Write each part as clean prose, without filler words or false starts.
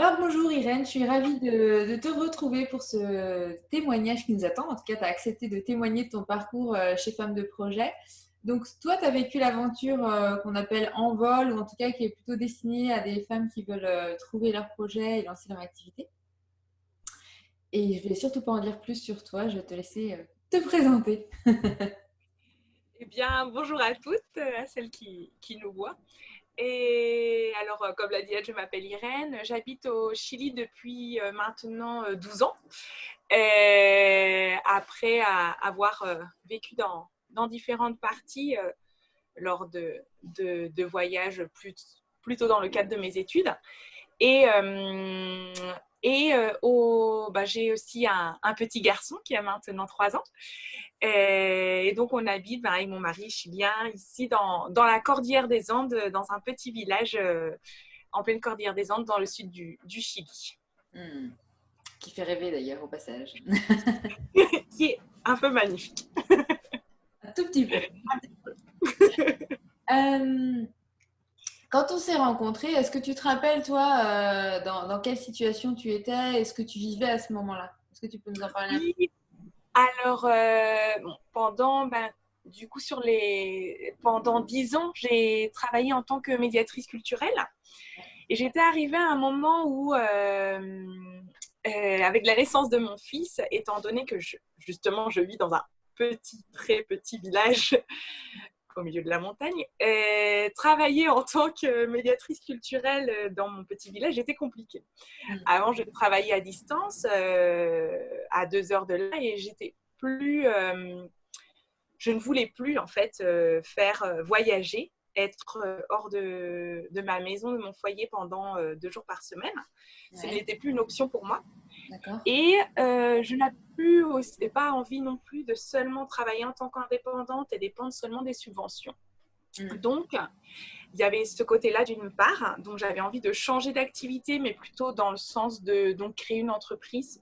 Alors bonjour Irène, je suis ravie de te retrouver pour ce témoignage qui nous attend. En tout cas, tu as accepté de témoigner de ton parcours chez Femmes de Projet. Donc toi, tu as vécu l'aventure qu'on appelle en vol, ou en tout cas qui est plutôt destinée à des femmes qui veulent trouver leur projet et lancer leur activité. Et je vais surtout pas en dire plus sur toi, je vais te laisser te présenter. Eh bien, bonjour à toutes, à celles qui nous voient. Et alors, comme l'a dit elle, je m'appelle Irène, j'habite au Chili depuis maintenant 12 ans. Après avoir vécu dans différentes parties lors de voyages plutôt dans le cadre de mes études. Et, euh, j'ai aussi un petit garçon qui a maintenant 3 ans. Et donc, on habite avec mon mari chilien ici dans la Cordillère des Andes, dans un petit village en pleine Cordillère des Andes, dans le sud du Chili, Hmm. Qui fait rêver d'ailleurs au passage. qui est un peu magnifique. Un tout petit peu. Euh, Quand on s'est rencontrés, est-ce que tu te rappelles, toi, dans quelle situation tu étais et ce que tu vivais à ce moment-là? Est-ce que tu peux nous en parler un peu? Oui, alors, bon, du coup, pendant 10 ans, j'ai travaillé en tant que médiatrice culturelle. Et j'étais arrivée à un moment où, avec la naissance de mon fils, étant donné que justement je vis dans un très petit village au milieu de la montagne, travailler en tant que médiatrice culturelle dans mon petit village était compliqué. Hmm. Avant, je travaillais à distance, à 2 heures de là, et je ne voulais plus en fait faire voyager, être hors de ma maison, de mon foyer pendant 2 jours par semaine. Ce Ouais, n'était plus une option pour moi. d'accord. Et je n'avais pas envie non plus de seulement travailler en tant qu'indépendante et dépendre seulement des subventions. Hmm. Donc, il y avait ce côté-là d'une part, donc j'avais envie de changer d'activité, mais plutôt dans le sens de donc, créer une entreprise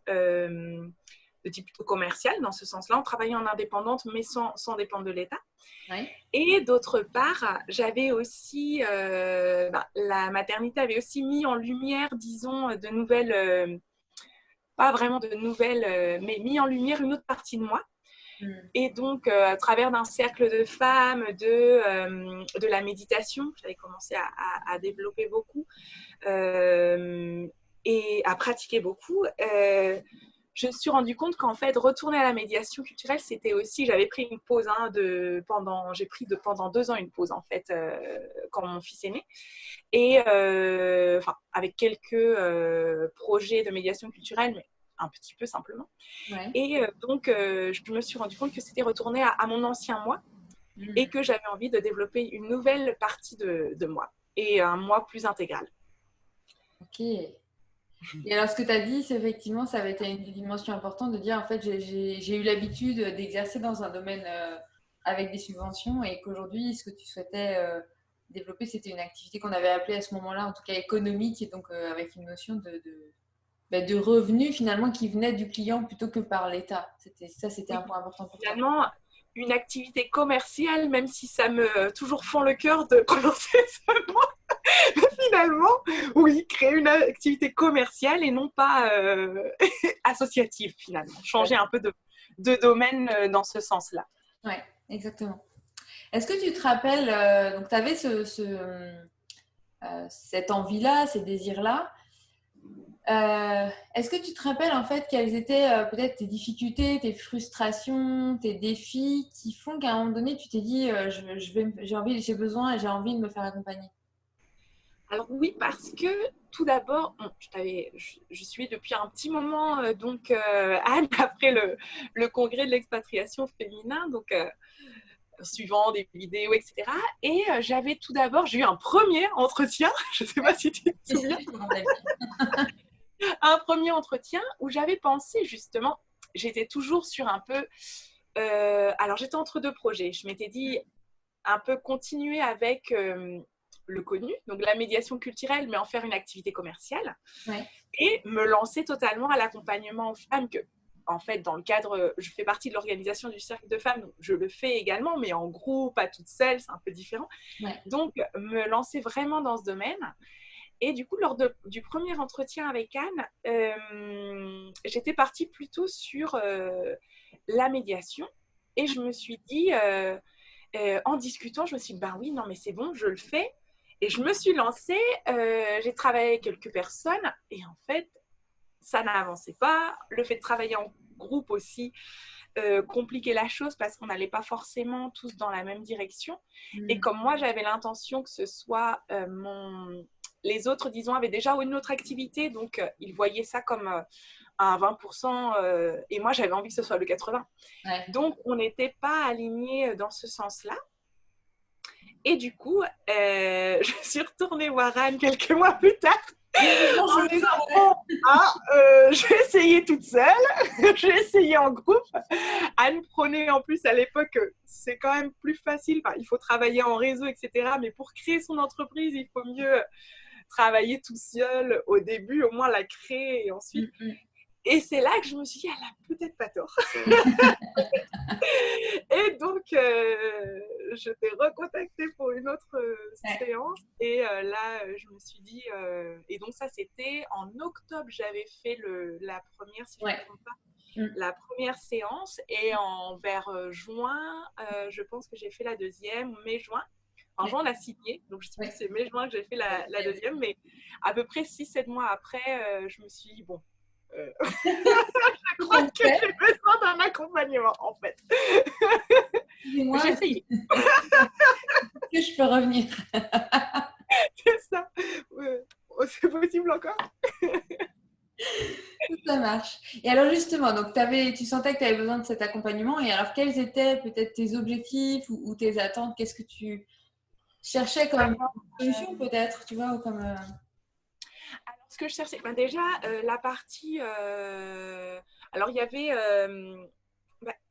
de type plutôt commercial, dans ce sens-là, en travaillant en indépendante, mais sans dépendre de l'État. Ouais. Et d'autre part, j'avais aussi, la maternité avait aussi mis en lumière, disons, de nouvelles, pas vraiment de nouvelles, mais mis en lumière une autre partie de moi. Hmm. Et donc, à travers d'un cercle de femmes, de la méditation, j'avais commencé à développer beaucoup et à pratiquer beaucoup. Je me suis rendu compte qu'en fait, retourner à la médiation culturelle, c'était aussi, j'avais pris une pause pendant 2 ans une pause en fait quand mon fils est né, et avec quelques projets de médiation culturelle, mais un petit peu simplement. Ouais. Et donc, je me suis rendu compte que c'était retourner à mon ancien moi et Hmm. que j'avais envie de développer une nouvelle partie de moi et un moi plus intégral. Ok. Et alors, ce que tu as dit, c'est effectivement, ça avait été une dimension importante de dire, en fait, j'ai eu l'habitude d'exercer dans un domaine avec des subventions et qu'aujourd'hui, ce que tu souhaitais développer, c'était une activité qu'on avait appelée à ce moment-là, en tout cas économique, et donc avec une notion de revenus finalement qui venait du client plutôt que par l'État. C'était un Oui, point important pour toi. finalement, une activité commerciale, même si ça me toujours fend le cœur de prononcer ce mot, finalement, oui, créer une activité commerciale et non pas associative, finalement. Changer Ouais, un peu de domaine dans ce sens-là. ouais, exactement. Est-ce que tu te rappelles, donc tu avais cette envie-là, ces désirs-là. Est-ce que tu te rappelles en fait quelles étaient peut-être tes difficultés, tes frustrations, tes défis qui font qu'à un moment donné tu t'es dit j'ai besoin et j'ai envie de me faire accompagner? Alors oui, parce que tout d'abord, bon, je suis depuis un petit moment donc Anne après le congrès de l'expatriation féminin, donc suivant des vidéos, etc. Et j'ai eu un premier entretien, je ne sais pas si tu te Si, si, souviens, je me rappelle. un premier entretien où j'avais pensé justement, j'étais toujours sur un peu, alors j'étais entre deux projets, je m'étais dit un peu continuer avec le connu, donc la médiation culturelle, mais en faire une activité commerciale, Ouais. et me lancer totalement à l'accompagnement aux femmes que, en fait, dans le cadre, je fais partie de l'organisation du Cercle de femmes, donc je le fais également, mais en groupe, pas toute seule, c'est un peu différent. Ouais. Donc, me lancer vraiment dans ce domaine. Et du coup, du premier entretien avec Anne, j'étais partie plutôt sur la médiation. Et je me suis dit, en discutant, je me suis dit, ben oui, non, mais c'est bon, je le fais. Et je me suis lancée, j'ai travaillé avec quelques personnes et en fait, ça n'avançait pas. Le fait de travailler en groupe aussi compliquait la chose parce qu'on n'allait pas forcément tous dans la même direction. Et comme moi, j'avais l'intention que ce soit les autres, disons, avaient déjà une autre activité, donc ils voyaient ça comme un 20%, et moi, j'avais envie que ce soit le 80%. Ouais. Donc, on n'était pas alignés dans ce sens-là. Et du coup, je suis retournée voir Anne quelques mois plus tard en me disant, bon, je vais essayer toute seule, je vais essayer en groupe. Anne prenait en plus à l'époque, c'est quand même plus facile, enfin, il faut travailler en réseau, etc. Mais pour créer son entreprise, il faut mieux travailler tout seul au début, au moins la créer et ensuite. Et c'est là que je me suis dit, elle a peut-être pas tort. Et donc, je t'ai recontactée pour une autre séance. Et là, je me suis dit... et donc, ça, c'était en octobre, j'avais fait la première, si je ne me trompe pas, la première séance. Et vers juin, je pense que j'ai fait la deuxième, mai-juin. En juin, on a signé. Donc, je sais plus si c'est mai-juin que j'ai fait la deuxième. Mais à peu près 6-7 mois après, je me suis dit, bon... je crois que j'ai besoin d'un accompagnement, en fait. J'ai essayé. Que je peux revenir. C'est ça. C'est possible encore. Ça marche. Et alors justement, donc tu sentais que tu avais besoin de cet accompagnement. Et alors, quels étaient peut-être tes objectifs ou tes attentes? Qu'est-ce que tu cherchais comme solution peut-être, tu vois, ou comme... Alors, ce que je cherchais, ben déjà, la partie... alors, il y avait...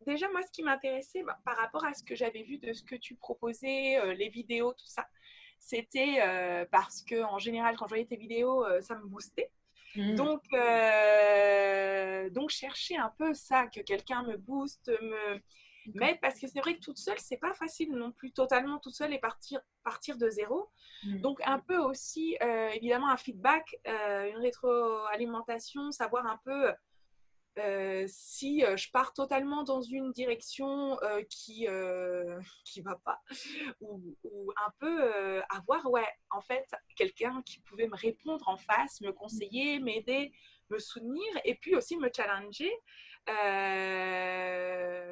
déjà, moi, ce qui m'intéressait par rapport à ce que j'avais vu de ce que tu proposais, les vidéos, tout ça, c'était parce qu'en général, quand je voyais tes vidéos, ça me boostait. Donc, chercher un peu ça, que quelqu'un me booste, m'aide, parce que c'est vrai que toute seule, c'est pas facile non plus, totalement toute seule et partir de zéro. Donc, un peu aussi, évidemment, un feedback, une rétroalimentation, savoir un peu si je pars totalement dans une direction qui va pas, ou un peu avoir en fait quelqu'un qui pouvait me répondre en face, me conseiller, m'aider, me soutenir et puis aussi me challenger,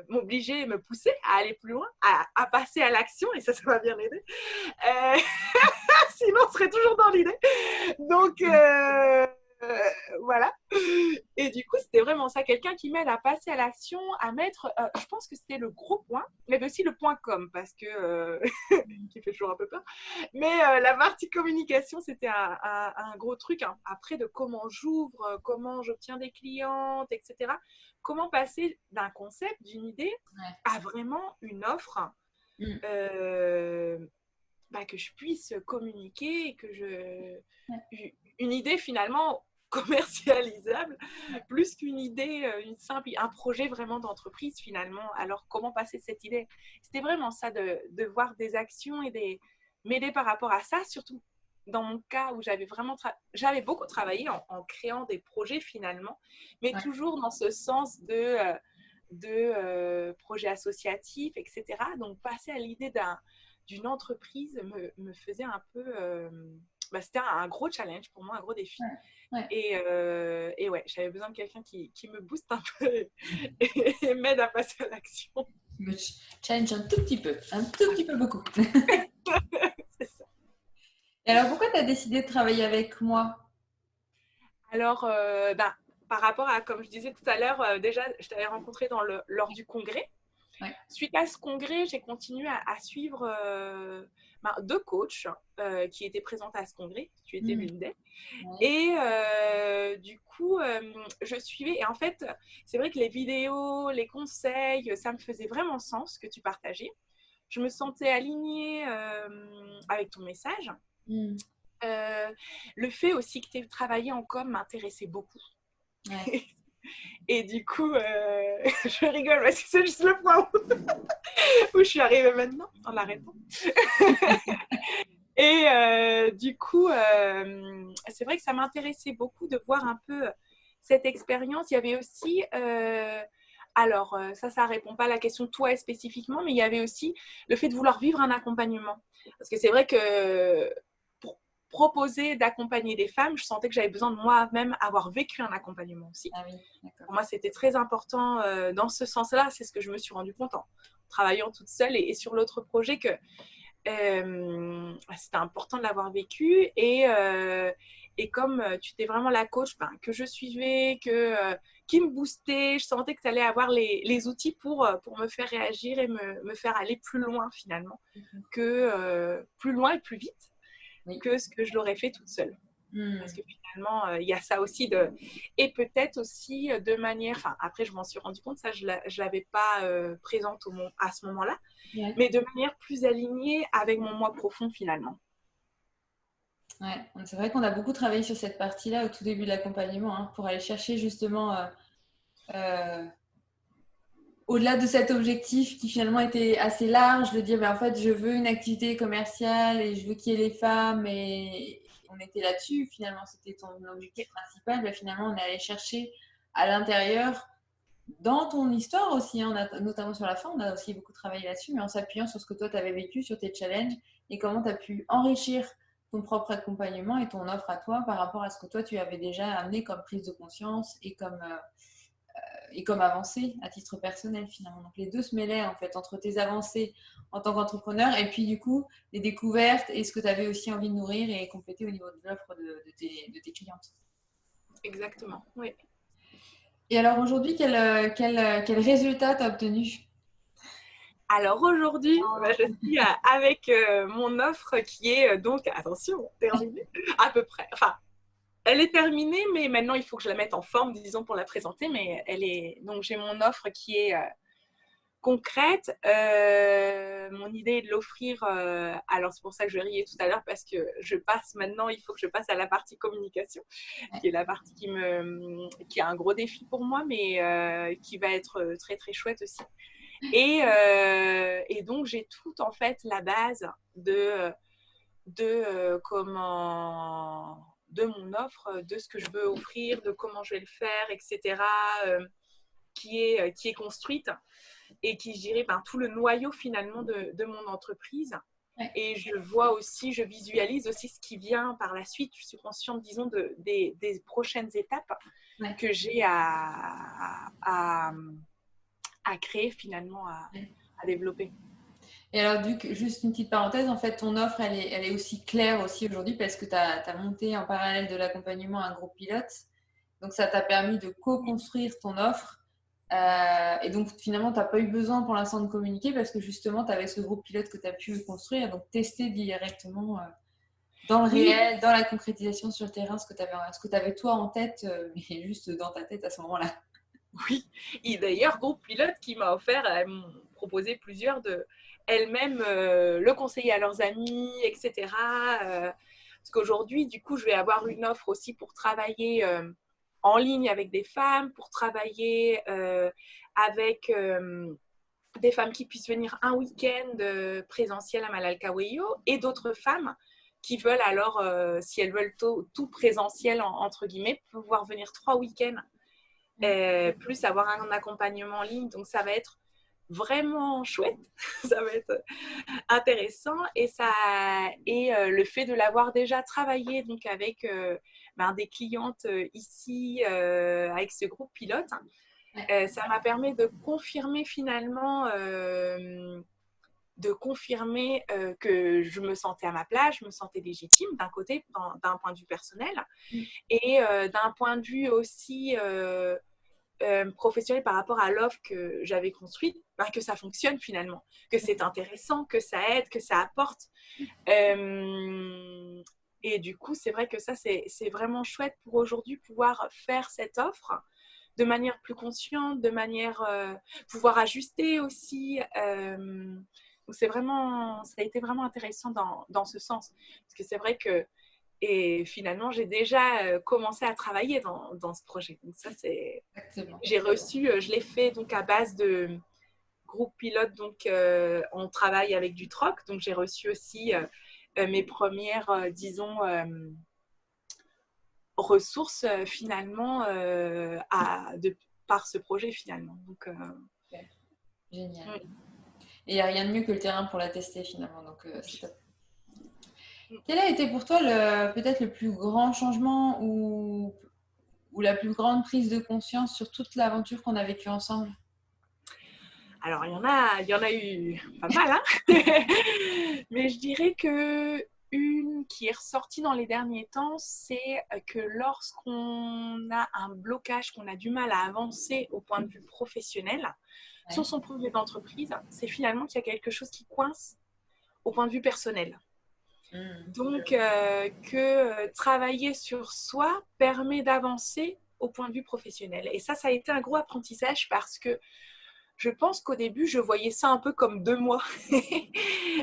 m'obliger, me pousser à aller plus loin, à passer à l'action, et ça m'a bien aidé. Sinon on serait toujours dans l'idée. Donc voilà. Et du coup, c'était vraiment ça, quelqu'un qui m'aide à passer à l'action, à mettre, je pense que c'était le gros point, mais aussi le point com, parce que, qui fait toujours un peu peur, mais la partie communication, c'était un gros truc, hein. Après, de comment j'ouvre, comment j'obtiens des clientes, etc. Comment passer d'un concept, d'une idée, à vraiment une offre, que je puisse communiquer et que une idée finalement commercialisable, plus qu'une idée, un projet vraiment d'entreprise finalement. Alors comment passer cette idée? C'était vraiment ça, de voir des actions et m'aider par rapport à ça, surtout dans mon cas où j'avais beaucoup travaillé en créant des projets finalement, mais toujours dans ce sens de projets associatifs, etc. Donc passer à l'idée d'une entreprise me faisait un peu... c'était un gros challenge pour moi, un gros défi. Et j'avais besoin de quelqu'un qui me booste un peu et m'aide à passer à l'action. Me challenge un tout petit peu beaucoup. C'est ça. Et alors, pourquoi tu as décidé de travailler avec moi? Alors, par rapport à, comme je disais tout à l'heure, déjà, je t'avais rencontré lors du congrès. Suite à ce congrès, j'ai continué à suivre 2 coachs qui étaient présents à ce congrès. Tu étais l'une d'elles. Et du coup, je suivais. Et en fait, c'est vrai que les vidéos, les conseils, ça me faisait vraiment sens que tu partageais. Je me sentais alignée avec ton message. Le fait aussi que tu aies travaillé en com m'intéressait beaucoup. Et du coup, je rigole parce que c'est juste le point où je suis arrivée maintenant en l'arrêtant. Et du coup, c'est vrai que ça m'intéressait beaucoup de voir un peu cette expérience. Il y avait aussi, alors ça répond pas à la question toi spécifiquement, mais il y avait aussi le fait de vouloir vivre un accompagnement. Parce que c'est vrai que pour proposer d'accompagner des femmes, je sentais que j'avais besoin de moi-même avoir vécu un accompagnement aussi. Ah oui, d'accord. Pour moi, c'était très important dans ce sens-là. C'est ce que je me suis rendu compte en travaillant toute seule et sur l'autre projet que c'était important de l'avoir vécu et comme tu étais vraiment la coach que je suivais, qui me boostait, je sentais que tu allais avoir les outils pour me faire réagir et me faire aller plus loin finalement, plus loin et plus vite Oui. que ce que je l'aurais fait toute seule. Parce que Mm. finalement, il y a ça aussi et peut-être aussi de manière, enfin après je m'en suis rendu compte, ça je l'avais pas présente à ce moment-là, Ouais. mais de manière plus alignée avec mon moi profond finalement. Ouais. C'est vrai qu'on a beaucoup travaillé sur cette partie-là au tout début de l'accompagnement, hein, pour aller chercher justement euh, au-delà de cet objectif qui finalement était assez large, de dire ben, en fait je veux une activité commerciale et je veux qu'il y ait les femmes et on était là-dessus finalement, c'était ton objectif principal. Ben, finalement on est allé chercher à l'intérieur dans ton histoire aussi, hein, notamment sur la fin, on a aussi beaucoup travaillé là-dessus, mais en s'appuyant sur ce que toi tu avais vécu, sur tes challenges et comment tu as pu enrichir ton propre accompagnement et ton offre à toi par rapport à ce que toi tu avais déjà amené comme prise de conscience et comme avancée à titre personnel finalement. Donc les deux se mêlaient en fait entre tes avancées en tant qu'entrepreneur et puis du coup les découvertes et ce que tu avais aussi envie de nourrir et compléter au niveau de l'offre de tes clientes. Exactement, oui. Et alors aujourd'hui, quel résultat tu as obtenu? Alors aujourd'hui, je suis avec mon offre qui est donc, attention, terminée, à peu près. Enfin, elle est terminée, mais maintenant il faut que je la mette en forme, disons, pour la présenter. Mais elle est donc j'ai mon offre qui est concrète. Mon idée est de l'offrir. Alors c'est pour ça que je riais tout à l'heure parce que je passe maintenant, il faut que je passe à la partie communication, qui est la partie qui a un gros défi pour moi, mais qui va être très très chouette aussi. Et donc j'ai tout en fait la base de mon offre, de ce que je veux offrir, de comment je vais le faire, etc. Qui est construite et qui, je dirais, tout le noyau finalement de mon entreprise. Ouais. Et je vois aussi, je visualise aussi ce qui vient par la suite. Je suis consciente, disons, des prochaines étapes Ouais. que j'ai à créer finalement, à développer. Et alors, juste une petite parenthèse, en fait, ton offre, elle est aussi claire aussi aujourd'hui parce que tu as monté en parallèle de l'accompagnement un groupe pilote. Donc, ça t'a permis de co-construire ton offre. Et donc, finalement, tu n'as pas eu besoin pour l'instant de communiquer parce que justement, tu avais ce groupe pilote que tu as pu construire, donc tester directement dans le Oui, réel, dans la concrétisation sur le terrain, ce que tu avais toi en tête, mais juste dans ta tête à ce moment-là. oui. Et d'ailleurs, groupe pilote qui m'a offert, elles m'ont proposé plusieurs de elles-mêmes le conseiller à leurs amis, etc. Parce qu'aujourd'hui, du coup, je vais avoir une offre aussi pour travailler en ligne avec des femmes, pour travailler avec des femmes qui puissent venir un week-end présentiel à Malalcahuello et d'autres femmes qui veulent alors, si elles veulent tout présentiel, entre guillemets, pouvoir venir 3 week-ends plus avoir un accompagnement en ligne. Donc, ça va être vraiment chouette. Ça va être intéressant. Et le fait de l'avoir déjà travaillé donc avec des clientes ici, avec ce groupe pilote, ça m'a permis de confirmer finalement que je me sentais à ma place, je me sentais légitime d'un côté, d'un point de vue personnel, et d'un point de vue aussi professionnel par rapport à l'offre que j'avais construite, que ça fonctionne finalement, que c'est intéressant, que ça aide, que ça apporte. Et du coup, c'est vrai que ça, c'est vraiment chouette pour aujourd'hui pouvoir faire cette offre de manière plus consciente, de manière pouvoir ajuster aussi. Donc ça a été vraiment intéressant dans ce sens. Parce que c'est vrai que et finalement, j'ai déjà commencé à travailler dans ce projet. Donc ça, Exactement. j'ai reçu, je l'ai fait donc à base de groupe pilote. Donc on travaille avec du troc. Donc j'ai reçu aussi mes premières, disons, ressources finalement par ce projet finalement. Donc, Ouais. Génial. Et il n'y a rien de mieux que le terrain pour la tester finalement, donc c'est top. Quel a été pour toi peut-être le plus grand changement ou la plus grande prise de conscience sur toute l'aventure qu'on a vécue ensemble? Alors, il y en a eu pas mal, hein. Mais je dirais que une qui est ressortie dans les derniers temps, c'est que lorsqu'on a un blocage, qu'on a du mal à avancer au point de vue professionnel sur Ouais. son projet d'entreprise, c'est finalement qu'il y a quelque chose qui coince au point de vue personnel. Donc, que travailler sur soi permet d'avancer au point de vue professionnel. Et ça a été un gros apprentissage parce que je pense qu'au début, je voyais ça un peu comme 2 mois.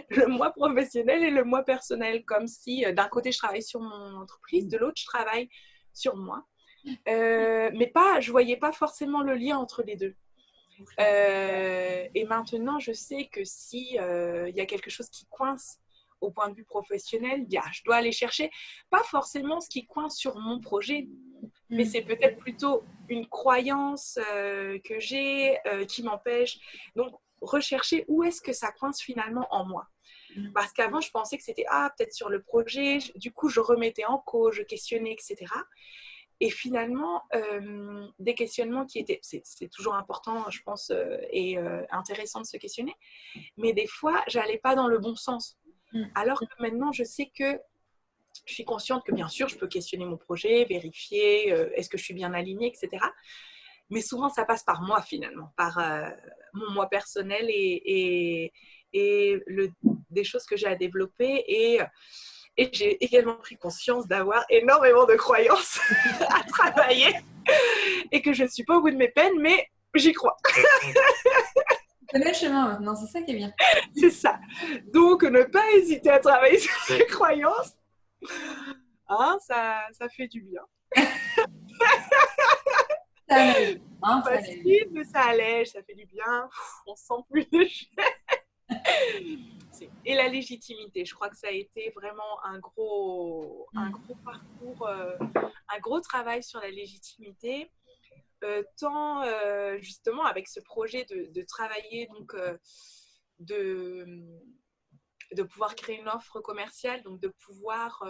Le mois professionnel et le mois personnel. Comme si d'un côté, je travaille sur mon entreprise, de l'autre, je travaille sur moi. Mais je ne voyais pas forcément le lien entre les deux. Et maintenant, je sais que si y a quelque chose qui coince au point de vue professionnel, je dois aller chercher, pas forcément ce qui coince sur mon projet, mais c'est peut-être plutôt une croyance que j'ai qui m'empêche. Donc, rechercher où est-ce que ça coince finalement en moi. Parce qu'avant, je pensais que c'était peut-être sur le projet. Du coup, je remettais en cause, je questionnais, etc. Et finalement, des questionnements qui étaient... C'est toujours important, je pense, et intéressant de se questionner. Mais des fois, je n'allais pas dans le bon sens. Alors que maintenant, je sais que je suis consciente que bien sûr, je peux questionner mon projet, vérifier est-ce que je suis bien alignée, etc. Mais souvent, ça passe par moi finalement, par mon moi personnel et des choses que j'ai à développer. Et j'ai également pris conscience d'avoir énormément de croyances à travailler et que je ne suis pas au bout de mes peines, mais j'y crois. Tu connais le chemin maintenant, c'est ça qui est bien. C'est ça. Donc, ne pas hésiter à travailler sur ses croyances. Ça fait du bien. Ça allège, hein, ça allège. Facile, mais ça allège, ça fait du bien. On se sent plus léger. Et la légitimité, je crois que ça a été vraiment un gros parcours, un gros travail sur la légitimité. Tant justement avec ce projet de travailler, donc de pouvoir créer une offre commerciale, donc de pouvoir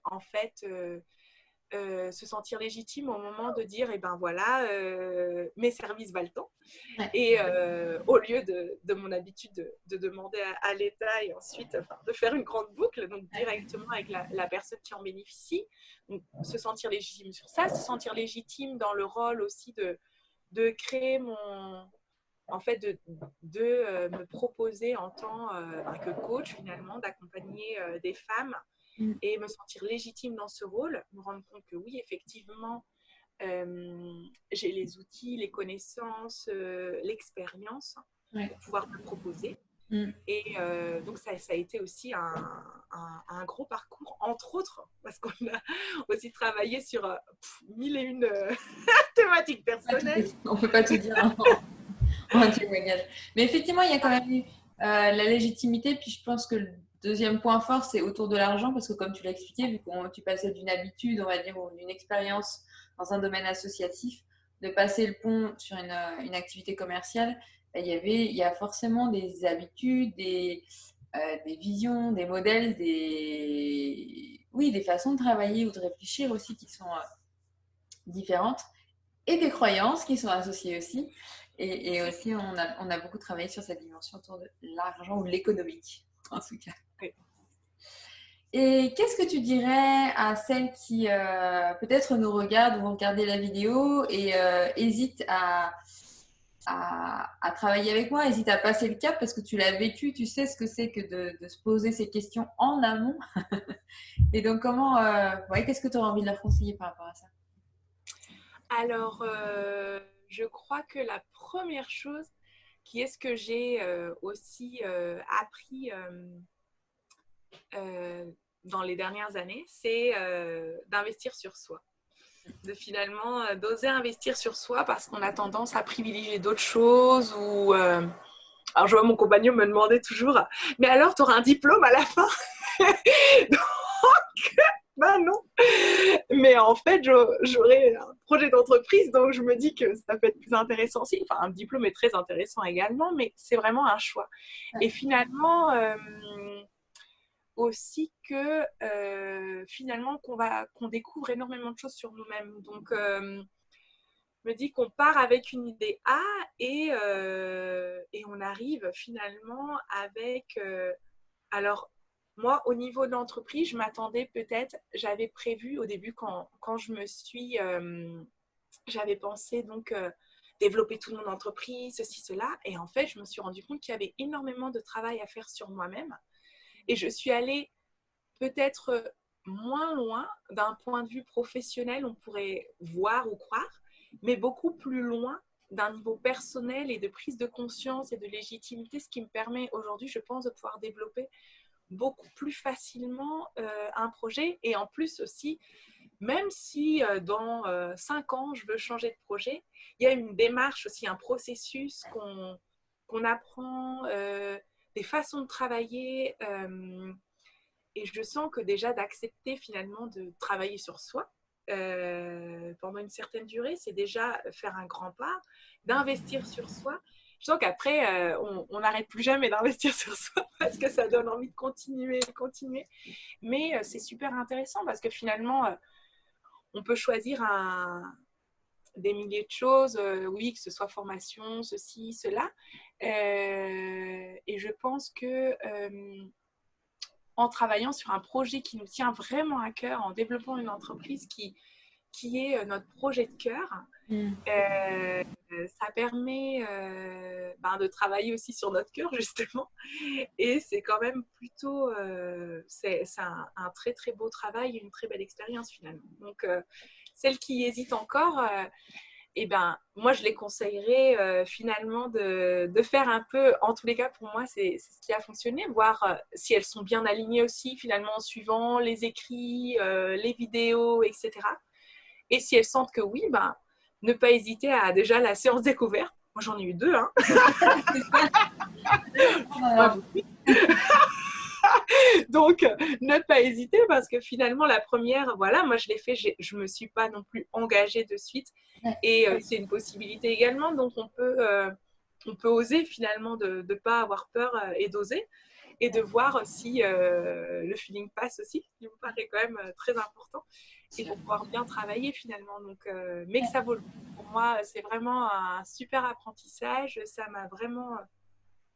en fait se sentir légitime au moment de dire ben voilà, mes services valent le temps. Ouais. Et au lieu de mon habitude de demander à l'État et ensuite de faire une grande boucle, donc directement avec la personne qui en bénéficie, donc se sentir légitime sur ça, se sentir légitime dans le rôle aussi de créer en fait de me proposer en tant que coach finalement, d'accompagner des femmes et me sentir légitime dans ce rôle, me rendre compte que oui, effectivement, j'ai les outils, les connaissances, l'expérience pour pouvoir me proposer. Et donc, ça a été aussi un gros parcours, entre autres, parce qu'on a aussi travaillé sur 1001 thématiques personnelles. On ne peut pas tout dire en témoignage. Mais effectivement, il y a quand même eu la légitimité. Puis je pense que le deuxième point fort, c'est autour de l'argent, parce que comme tu l'as expliqué, vu que tu passais d'une habitude, on va dire, ou d'une expérience dans un domaine associatif, de passer le pont sur une activité commerciale, il y a forcément des habitudes, des visions, des modèles, des façons de travailler ou de réfléchir aussi qui sont différentes, et des croyances qui sont associées aussi. Et aussi, on a beaucoup travaillé sur cette dimension autour de l'argent ou de l'économique, en tout cas. Oui. Et qu'est-ce que tu dirais à celles qui peut-être nous regardent ou vont regarder la vidéo et hésitent à travailler avec moi, hésitent à passer le cap parce que tu l'as vécu, tu sais ce que c'est que de se poser ces questions en amont. Et donc, qu'est-ce que tu aurais envie de leur conseiller par rapport à ça? Alors, je crois que la première chose, qui est ce que j'ai aussi appris dans les dernières années, c'est d'investir sur soi. De finalement d'oser investir sur soi parce qu'on a tendance à privilégier d'autres choses ou... alors, je vois mon compagnon me demander toujours « Mais alors, tu auras un diplôme à la fin ?» Ben non. Mais en fait, j'aurais un projet d'entreprise, donc je me dis que ça peut être plus intéressant aussi. Enfin, un diplôme est très intéressant également, mais c'est vraiment un choix. Et finalement, aussi que finalement qu'on découvre énormément de choses sur nous-mêmes. Donc, je me dis qu'on part avec une idée A et on arrive finalement avec... alors, moi, au niveau de l'entreprise, je m'attendais peut-être, j'avais prévu au début quand je me suis, j'avais pensé donc développer toute mon entreprise, ceci, cela. Et en fait, je me suis rendu compte qu'il y avait énormément de travail à faire sur moi-même. Et je suis allée peut-être moins loin d'un point de vue professionnel, on pourrait voir ou croire, mais beaucoup plus loin d'un niveau personnel et de prise de conscience et de légitimité, ce qui me permet aujourd'hui, je pense, de pouvoir développer beaucoup plus facilement un projet. Et en plus aussi, même si dans 5 ans, je veux changer de projet, il y a une démarche aussi, un processus qu'on apprend, des façons de travailler. Et je sens que déjà d'accepter finalement de travailler sur soi pendant une certaine durée, c'est déjà faire un grand pas, d'investir sur soi. Je sens qu'après, on n'arrête plus jamais d'investir sur soi parce que ça donne envie de continuer, continuer. Mais c'est super intéressant parce que finalement, on peut choisir des milliers de choses, oui, que ce soit formation, ceci, cela. Et je pense que en travaillant sur un projet qui nous tient vraiment à cœur, en développant une entreprise qui est notre projet de cœur, ça permet de travailler aussi sur notre cœur, justement. Et c'est quand même plutôt... c'est un très, très beau travail et une très belle expérience, finalement. Donc, celles qui hésitent encore... eh ben, moi, je les conseillerais finalement de faire un peu, en tous les cas, pour moi, c'est ce qui a fonctionné, voir si elles sont bien alignées aussi, finalement, en suivant les écrits, les vidéos, etc. Et si elles sentent que oui, ben, ne pas hésiter à déjà la séance découverte. Moi, j'en ai eu 2, hein. Donc, ne pas hésiter parce que finalement, la première, voilà, moi, je l'ai fait, je ne me suis pas non plus engagée de suite. Et c'est une possibilité également. Donc, on peut oser finalement de ne pas avoir peur et d'oser et de voir si le feeling passe aussi, ce qui me paraît quand même très important. Et pour pouvoir bien travailler finalement. Donc, mais que ça vaut le coup. Pour moi, c'est vraiment un super apprentissage. Ça m'a vraiment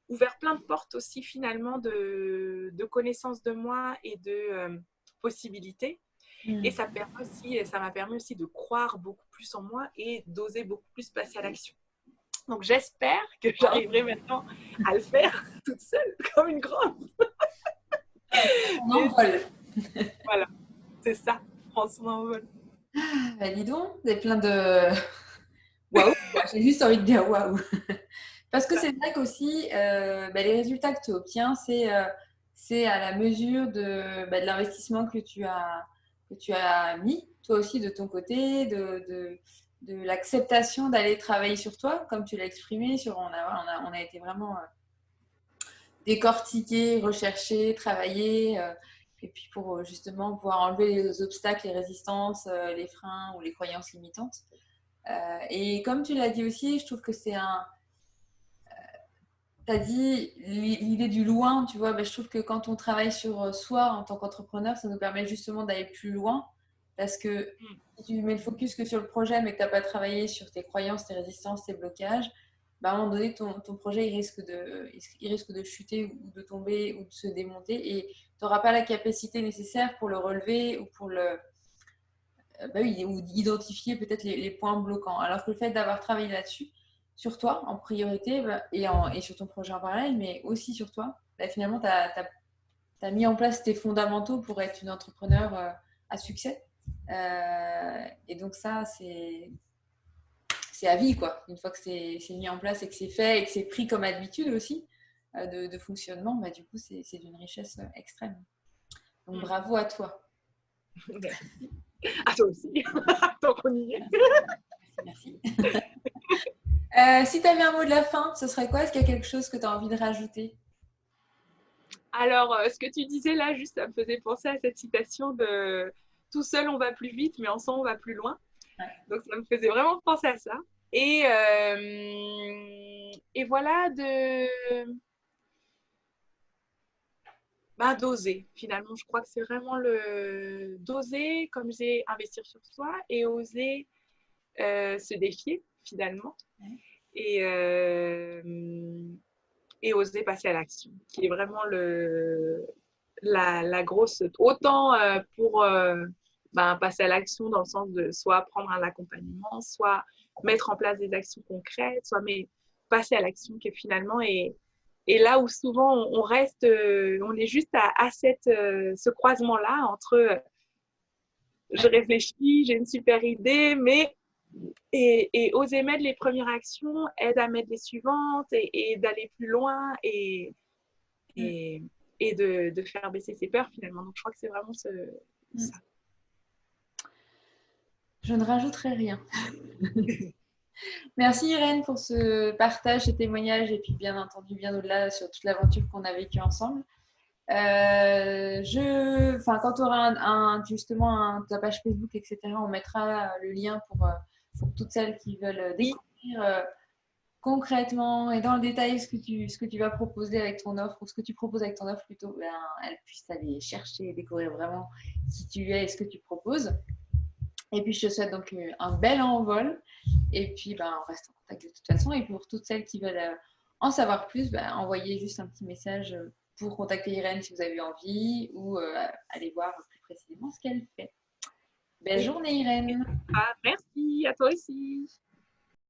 ouvert plein de portes aussi finalement de connaissance de moi et de possibilités. Et ça m'a permis aussi de croire beaucoup plus en moi et d'oser beaucoup plus passer à l'action. Donc j'espère que j'arriverai maintenant à le faire toute seule, comme une grande. Voilà, c'est ça, prendre son envol. Bah, dis donc, vous avez plein de... Waouh, j'ai juste envie de dire waouh. Parce que c'est vrai qu'aussi, les résultats que tu obtiens, c'est à la mesure de l'investissement que tu as mis, toi aussi, de ton côté, de l'acceptation d'aller travailler sur toi, comme tu l'as exprimé. On a été vraiment décortiquer, rechercher, travailler, et puis pour justement pouvoir enlever les obstacles, les résistances, les freins ou les croyances limitantes. Et comme tu l'as dit aussi, je trouve que c'est un... Tu as dit l'idée du loin, tu vois, je trouve que quand on travaille sur soi en tant qu'entrepreneur, ça nous permet justement d'aller plus loin. Parce que si tu mets le focus que sur le projet, mais que tu n'as pas travaillé sur tes croyances, tes résistances, tes blocages, à un moment donné, ton projet il risque de chuter ou de tomber ou de se démonter. Et tu n'auras pas la capacité nécessaire pour le relever ou pour ou identifier peut-être les points bloquants. Alors que le fait d'avoir travaillé là-dessus, sur toi en priorité et sur ton projet en parallèle, mais aussi sur toi, finalement, tu as mis en place tes fondamentaux pour être une entrepreneur à succès. Et donc ça, c'est à vie, quoi. Une fois que c'est mis en place et que c'est fait et que c'est pris comme habitude aussi de fonctionnement, du coup, c'est d'une richesse extrême. Donc bravo à toi. Merci. À toi aussi, tant qu'on y est. Merci. Si tu avais un mot de la fin, ce serait quoi? Est-ce qu'il y a quelque chose que tu as envie de rajouter? Alors, ce que tu disais là, juste, ça me faisait penser à cette citation de tout seul on va plus vite, mais ensemble on va plus loin. Donc, ça me faisait vraiment penser à ça. Et voilà, d'oser. Finalement, je crois que c'est vraiment le d'oser, comme j'ai investir sur soi et oser se défier finalement. Et, euh, et oser passer à l'action, qui est vraiment la grosse. Autant pour passer à l'action dans le sens de soit prendre un accompagnement, soit mettre en place des actions concrètes, soit mais passer à l'action qui finalement est là où souvent on reste, on est juste à ce croisement-là entre je réfléchis, j'ai une super idée, mais et oser mettre les premières actions aide à mettre les suivantes et d'aller plus loin et, et de faire baisser ses peurs finalement. Donc je crois que c'est vraiment ça. Je ne rajouterai rien. Merci Irène pour ce partage, ce témoignage et puis bien entendu bien au-delà sur toute l'aventure qu'on a vécue ensemble. Quand tu auras justement ta page Facebook, etc., on mettra le lien pour toutes celles qui veulent découvrir concrètement et dans le détail ce que tu vas proposer avec ton offre ou ce que tu proposes avec ton offre plutôt, elles puissent aller chercher et découvrir vraiment qui tu es et ce que tu proposes. Et puis je te souhaite donc un bel envol et puis on reste en contact de toute façon et pour toutes celles qui veulent en savoir plus, envoyez juste un petit message pour contacter Irène si vous avez envie ou aller voir plus précisément ce qu'elle fait. Belle journée Irène. Merci, à toi aussi.